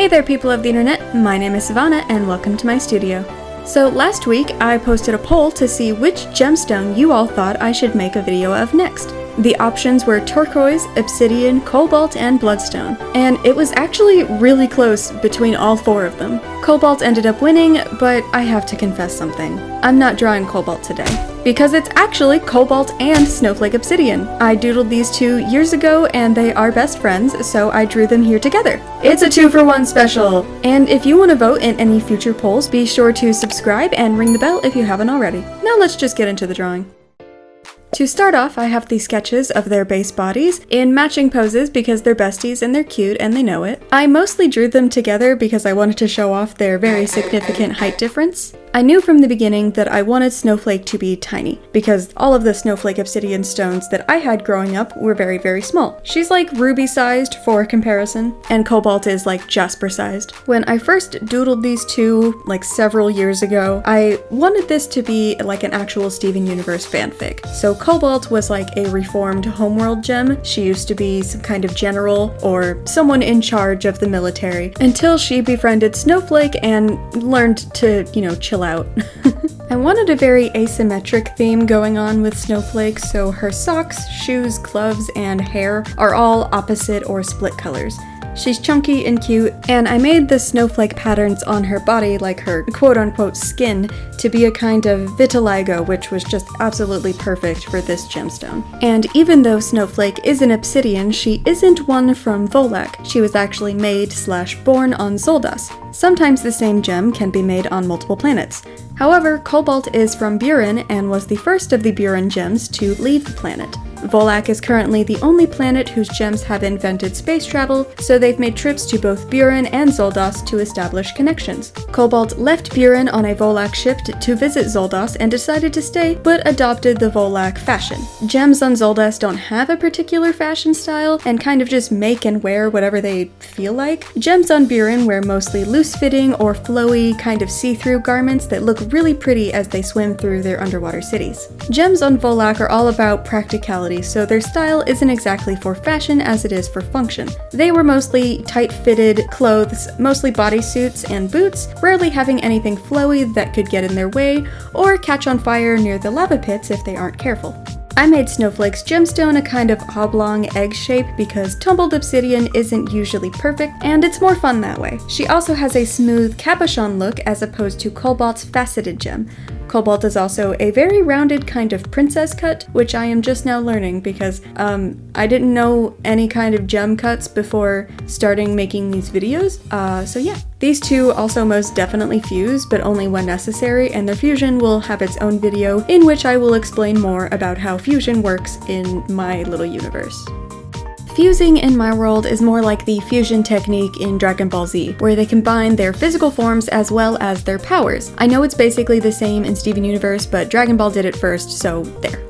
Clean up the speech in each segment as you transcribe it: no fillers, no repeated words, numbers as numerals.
Hey there people of the internet, my name is Sivana and welcome to my studio. So last week I posted a poll to see which gemstone you all thought I should make a video of next. The options were turquoise, obsidian, cobalt, and bloodstone, and it was actually really close between all four of them. Cobalt ended up winning, but I have to confess something. I'm not drawing cobalt today, because it's actually cobalt and snowflake obsidian. I doodled these 2 years ago and they are best friends, so I drew them here together. It's a 2-for-1 special! And if you want to vote in any future polls, be sure to subscribe and ring the bell if you haven't already. Now let's just get into the drawing. To start off, I have the sketches of their base bodies in matching poses because they're besties and they're cute and they know it. I mostly drew them together because I wanted to show off their very significant height difference. I knew from the beginning that I wanted Snowflake to be tiny, because all of the Snowflake obsidian stones that I had growing up were very, very small. She's like ruby-sized for comparison, and Cobalt is like Jasper-sized. When I first doodled these two, like several years ago, I wanted this to be like an actual Steven Universe fanfic. So Cobalt was like a reformed homeworld gem. She used to be some kind of general or someone in charge of the military, until she befriended Snowflake and learned to, chill out. I wanted a very asymmetric theme going on with Snowflake, so her socks, shoes, gloves, and hair are all opposite or split colors. She's chunky and cute, and I made the snowflake patterns on her body, like her quote-unquote skin, to be a kind of vitiligo, which was just absolutely perfect for this gemstone. And even though Snowflake is an obsidian, she isn't one from Volak. She was actually made/born on Xoldas. Sometimes the same gem can be made on multiple planets. However, Cobalt is from Buran and was the first of the Buran gems to leave the planet. Volak is currently the only planet whose gems have invented space travel, so they've made trips to both Buran and Xoldas to establish connections. Cobalt left Buran on a Volak ship to visit Xoldas and decided to stay, but adopted the Volak fashion. Gems on Xoldas don't have a particular fashion style, and kind of just make and wear whatever they feel like. Gems on Buran wear mostly loose-fitting or flowy, kind of see-through garments that look really pretty as they swim through their underwater cities. Gems on Volak are all about practicality, so their style isn't exactly for fashion as it is for function. They were mostly tight-fitted clothes, mostly bodysuits and boots, rarely having anything flowy that could get in their way or catch on fire near the lava pits if they aren't careful. I made Snowflake's gemstone a kind of oblong egg shape because tumbled obsidian isn't usually perfect, and it's more fun that way. She also has a smooth cabochon look as opposed to Cobalt's faceted gem. Cobalt is also a very rounded kind of princess cut, which I am just now learning because I didn't know any kind of gem cuts before starting making these videos, so yeah. These two also most definitely fuse, but only when necessary, and their fusion will have its own video in which I will explain more about how fusion works in my little universe. Fusing in my world is more like the fusion technique in Dragon Ball Z, where they combine their physical forms as well as their powers. I know it's basically the same in Steven Universe, but Dragon Ball did it first, so there.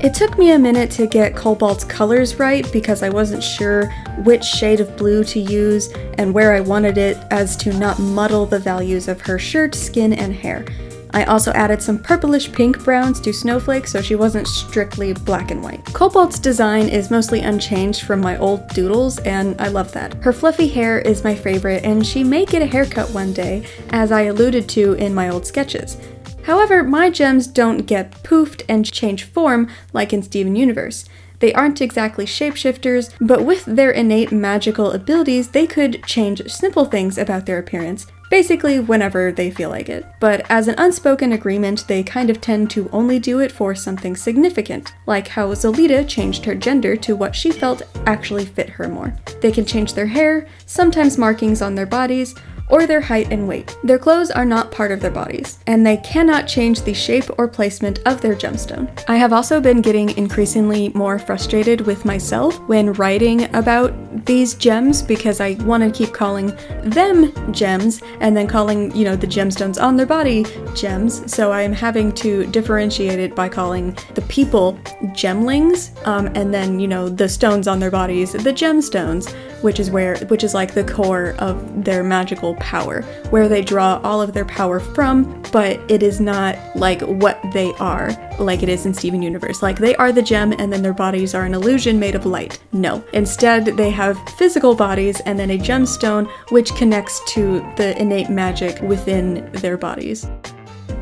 It took me a minute to get Cobalt's colors right because I wasn't sure which shade of blue to use and where I wanted it as to not muddle the values of her shirt, skin, and hair. I also added some purplish pink browns to Snowflake so she wasn't strictly black and white. Cobalt's design is mostly unchanged from my old doodles, and I love that. Her fluffy hair is my favorite, and she may get a haircut one day, as I alluded to in my old sketches. However, my gems don't get poofed and change form like in Steven Universe. They aren't exactly shapeshifters, but with their innate magical abilities, they could change simple things about their appearance, basically whenever they feel like it. But as an unspoken agreement, they kind of tend to only do it for something significant, like how Zolita changed her gender to what she felt actually fit her more. They can change their hair, sometimes markings on their bodies, or their height and weight. Their clothes are not part of their bodies, and they cannot change the shape or placement of their gemstone. I have also been getting increasingly more frustrated with myself when writing about these gems because I want to keep calling them gems and then calling, the gemstones on their body gems, so I'm having to differentiate it by calling the people gemlings, and then, the stones on their bodies the gemstones, which is like the core of their magical power, where they draw all of their power from, but it is not like what they are, like it is in Steven Universe. Like, they are the gem and then their bodies are an illusion made of light. No. Instead, they have physical bodies and then a gemstone which connects to the innate magic within their bodies.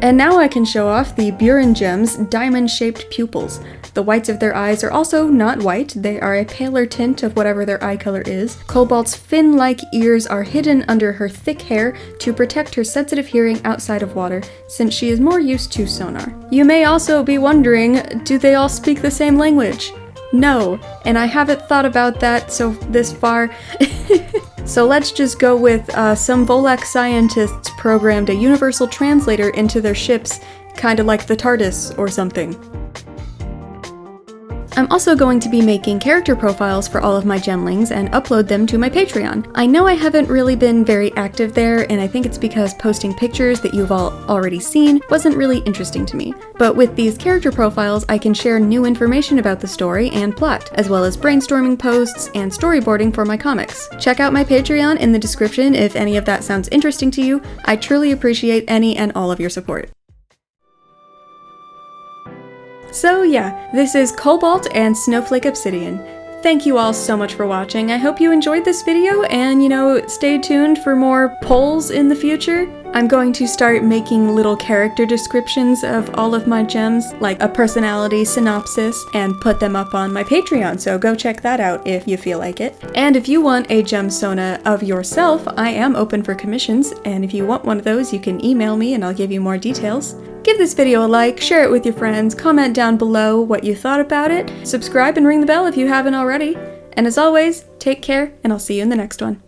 And now I can show off the Buren Gem's diamond-shaped pupils. The whites of their eyes are also not white, they are a paler tint of whatever their eye color is. Cobalt's fin-like ears are hidden under her thick hair to protect her sensitive hearing outside of water, since she is more used to sonar. You may also be wondering, do they all speak the same language? No, and I haven't thought about that this far. So let's just go with some Volak scientists programmed a universal translator into their ships, kinda like the TARDIS or something. I'm also going to be making character profiles for all of my gemlings and upload them to my Patreon. I know I haven't really been very active there, and I think it's because posting pictures that you've all already seen wasn't really interesting to me. But with these character profiles, I can share new information about the story and plot, as well as brainstorming posts and storyboarding for my comics. Check out my Patreon in the description if any of that sounds interesting to you. I truly appreciate any and all of your support. So yeah, this is Cobalt and Snowflake Obsidian. Thank you all so much for watching. I hope you enjoyed this video and, stay tuned for more polls in the future. I'm going to start making little character descriptions of all of my gems, like a personality synopsis, and put them up on my Patreon, so go check that out if you feel like it. And if you want a gemsona of yourself, I am open for commissions, and if you want one of those, you can email me and I'll give you more details. Give this video a like, share it with your friends, comment down below what you thought about it, subscribe and ring the bell if you haven't already. And as always, take care, and I'll see you in the next one.